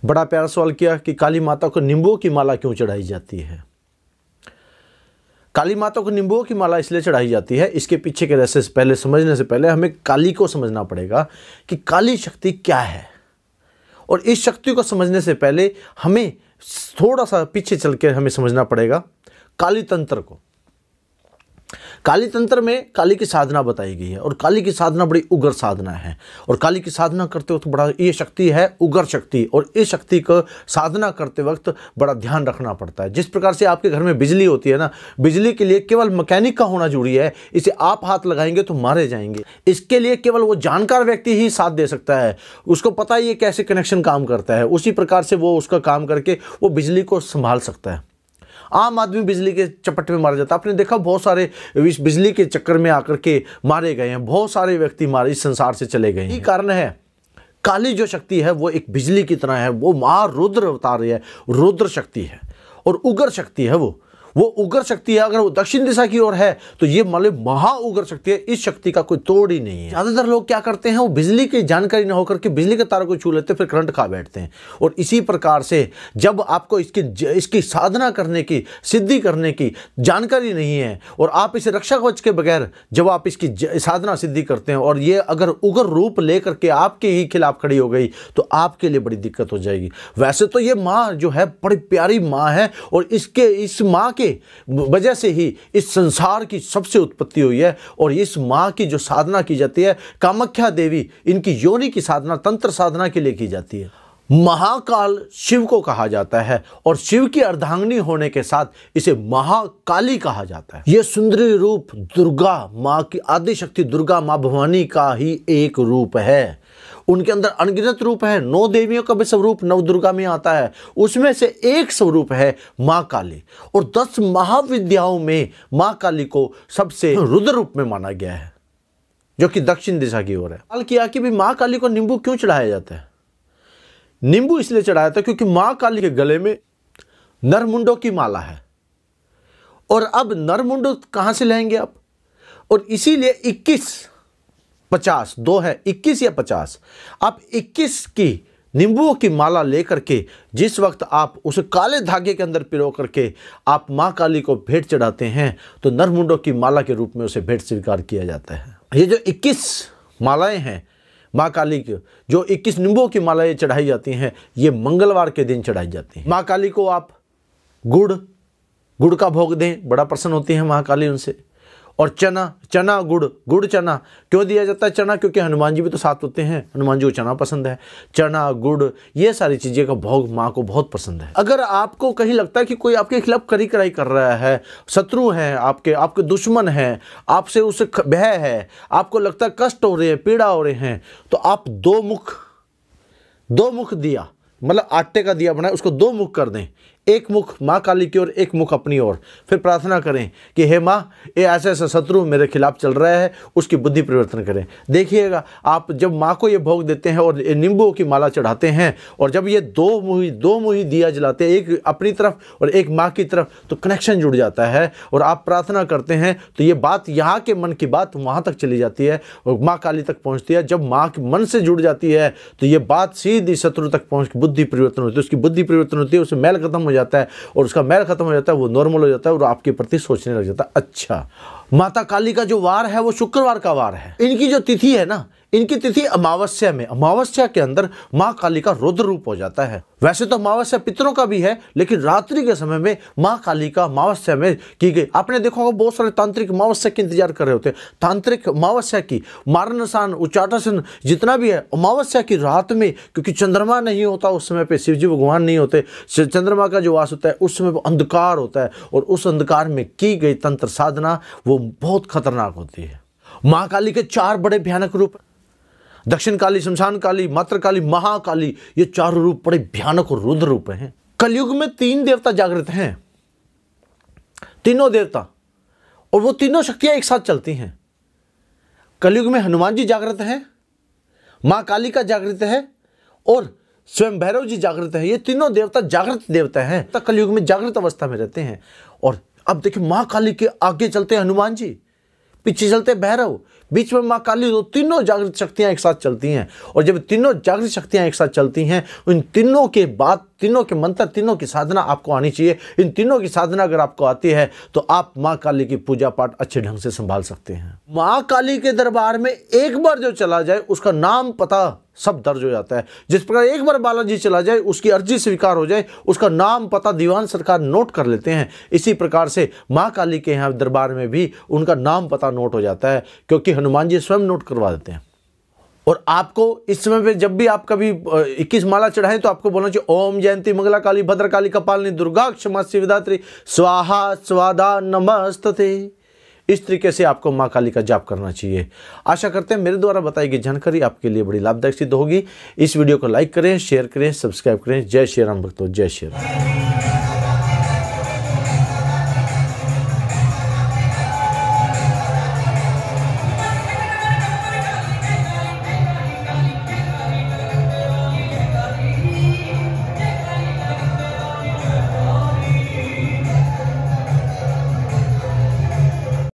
बड़ा प्यारा सवाल किया कि काली माता को नींबुओं की माला क्यों चढ़ाई जाती है। काली माता को नींबुओं की माला इसलिए चढ़ाई जाती है, इसके पीछे के रहस्य पहले समझने से पहले हमें काली को समझना पड़ेगा कि काली शक्ति क्या है। और इस शक्ति को समझने से पहले हमें थोड़ा सा पीछे चल के हमें समझना पड़ेगा काली तंत्र को। काली तंत्र में काली की साधना बताई गई है और काली की साधना बड़ी उग्र साधना है। और काली की साधना करते वक्त बड़ा ये शक्ति है उग्र शक्ति, और इस शक्ति को साधना करते वक्त बड़ा ध्यान रखना पड़ता है। जिस प्रकार से आपके घर में बिजली होती है ना, बिजली के लिए केवल मैकेनिक का होना जरूरी है, इसे आप हाथ लगाएंगे तो मारे जाएंगे। इसके लिए केवल वो जानकार व्यक्ति ही साथ दे सकता है, उसको पता है ये कैसे कनेक्शन काम करता है, उसी प्रकार से वो उसका काम करके वो बिजली को संभाल सकता है। आम आदमी बिजली के चपट में मारा जाता है। आपने देखा बहुत सारे इस बिजली के चक्कर में आकर के मारे गए हैं, बहुत सारे व्यक्ति इस संसार से चले गए हैं। यही कारण है काली जो शक्ति है वो एक बिजली की तरह है, वो महारुद्र अवतार है, रुद्र शक्ति है और उग्र शक्ति है। वो उग्र शक्ति है। अगर वो दक्षिण दिशा की ओर है तो ये मतलब महा उग्र शक्ति है। इस शक्ति का कोई तोड़ ही नहीं है। ज्यादातर लोग क्या करते हैं, वो बिजली की जानकारी न होकर के बिजली के तारों को छू लेते फिर करंट खा बैठते हैं। और इसी प्रकार से जब आपको इसकी साधना करने की, सिद्धि करने की जानकारी नहीं है और आप इसे रक्षा कवच के बगैर जब आप इसकी साधना सिद्धि करते हैं और ये अगर उग्र रूप लेकर के आपके ही खिलाफ खड़ी हो गई तो आपके लिए बड़ी दिक्कत हो जाएगी। वैसे तो ये माँ जो है बड़ी प्यारी माँ है और इस माँ के वजह से ही इस संसार की सबसे उत्पत्ति हुई है। और इस मां की जो साधना की जाती है, कामाख्या देवी, इनकी योनि की साधना तंत्र साधना के लिए की जाती है। महाकाल शिव को कहा जाता है और शिव की अर्धांगिनी होने के साथ इसे महाकाली कहा जाता है। यह सुंदरी रूप दुर्गा मां की आदि शक्ति दुर्गा मां भवानी का ही एक रूप है। उनके अंदर अनगिनत रूप है। 9 देवियों का भी स्वरूप नव दुर्गा में आता है, उसमें से एक स्वरूप है मां काली। और 10 महाविद्याओं में मां काली को सबसे रुद्र रूप में माना गया है, जो कि दक्षिण दिशा की ओर है। सवाल किया कि भी मां काली को नींबू क्यों चढ़ाया जाता है। नींबू इसलिए चढ़ाया जाता है क्योंकि मां काली के गले में नरमुंडों की माला है। और अब नरमुंडो कहां से लाएंगे आप, और इसीलिए 21-50 दो है, 21 या 50, आप 21 की नींबुओं की माला लेकर के जिस वक्त आप उसे काले धागे के अंदर पिरो करके आप मां काली को भेंट चढ़ाते हैं तो नरमुंडों की माला के रूप में उसे भेंट स्वीकार किया जाता है। ये जो 21 मालाएं हैं मां काली की, जो 21 नींबुओं की मालाएं चढ़ाई जाती हैं, ये मंगलवार के दिन चढ़ाई जाती हैं। मां काली को आप गुड़ का भोग दें, बड़ा प्रसन्न होती है मां काली उनसे। और चना गुड़ चना क्यों दिया जाता है चना, क्योंकि हनुमान जी भी तो साथ होते हैं, हनुमान जी को चना पसंद है। चना गुड़ ये सारी चीज़ें का भोग माँ को बहुत पसंद है। अगर आपको कहीं लगता है कि कोई आपके खिलाफ करी कराई कर रहा है, शत्रु हैं, आपके दुश्मन हैं, आपसे उसे भय है, आपको लगता है कष्ट हो रहे हैं, पीड़ा हो रहे हैं, तो आप दो मुख दिया, मतलब आटे का दिया बनाए, उसको 2 मुख कर दें। एक मुख माँ काली की ओर, एक मुख अपनी ओर। फिर प्रार्थना करें कि हे माँ, ये ऐसा ऐसा शत्रु मेरे खिलाफ चल रहा है, उसकी बुद्धि परिवर्तन करें। देखिएगा आप जब माँ को ये भोग देते हैं और नींबुओं की माला चढ़ाते हैं और जब ये दो मुही दिया जलाते हैं, एक अपनी तरफ और एक माँ की तरफ, तो कनेक्शन जुड़ जाता है और आप प्रार्थना करते हैं तो ये बात यहाँ के मन की बात वहाँ तक चली जाती है और माँ काली तक पहुँचती है। जब माँ के मन से जुड़ जाती है तो ये बात सीधी शत्रु तक पहुँच के बुद्धि परिवर्तन होती है, उसकी बुद्धि परिवर्तन होती है, उसे मैल खत्म हो जाता है और उसका मैल खत्म हो जाता है, वो नॉर्मल हो जाता है और आपके प्रति सोचने लग जाता है। अच्छा, माता काली का जो वार है वो शुक्रवार का वार है। इनकी जो तिथि है ना, इनकी तिथि अमावस्या में, अमावस्या के अंदर माँ काली का रुद्र रूप हो जाता है। वैसे तो अमावस्या पितरों का भी है, लेकिन रात्रि के समय में माँ काली का अमावस्या में की गई। आपने देखा होगा बहुत सारे तांत्रिक अमावस्या के इंतजार कर रहे होते हैं। तांत्रिक अमावस्या की, मारनसान, उच्चाटन जितना भी है, अमावस्या की रात में, क्योंकि चंद्रमा नहीं होता उस समय पे, शिवजी भगवान नहीं होते, चंद्रमा का जो वास होता है उस समय वो अंधकार होता है और उस अंधकार में की गई तंत्र साधना वो बहुत खतरनाक होती है। माँ काली के 4 बड़े भयानक रूप, दक्षिण काली, शमशान काली, मातृ काली, महाकाली, ये 4 रूप बड़े भयानक और रुद्र रूप हैं। कलयुग में 3 देवता जागृत हैं, तीनों देवता, और वो तीनों शक्तियां एक साथ चलती हैं। कलयुग में हनुमान जी जागृत हैं, मां काली का जागृत है और स्वयं भैरव जी जागृत है। ये तीनों देवता जागृत देवता हैं, तक कलयुग में जागृत अवस्था में रहते हैं। और अब देखिए मां काली के आगे चलते हैं हनुमान जी, पीछे चलते भैरव, बीच में माँ काली, तो तीनों जागृत शक्तियां एक साथ चलती हैं। और जब तीनों जागृत शक्तियां एक साथ चलती हैं, उन तीनों के बाद तीनों के मंत्र, तीनों की साधना आपको आनी चाहिए। इन तीनों की साधना अगर आपको आती है तो आप माँ काली की पूजा पाठ अच्छे ढंग से संभाल सकते हैं। माँ काली के दरबार में एक बार जो चला जाए उसका नाम पता सब दर्ज हो जाता है। जिस प्रकार एक बार बालाजी चला जाए, उसकी अर्जी स्वीकार हो जाए, उसका नाम पता दीवान सरकार नोट कर लेते हैं। इसी प्रकार से माँ काली के यहाँ दरबार में भी उनका नाम पता नोट हो जाता है, क्योंकि हनुमान जी स्वयं नोट करवा देते हैं। और आपको इस समय पे जब भी आप कभी 21 माला चढ़ाएं तो आपको बोलना चाहिए ओम जयंती मंगला काली भद्र काली कपालिनी दुर्गा क्षमा शिवदात्री स्वाहा स्वादा नमस्तते। इस तरीके से आपको माँ काली का जाप करना चाहिए। आशा करते हैं मेरे द्वारा बताई गई जानकारी आपके लिए बड़ी लाभदायक सिद्ध होगी। इस वीडियो को लाइक करें, शेयर करें, सब्सक्राइब करें। जय श्री राम भक्तों, जय श्री राम।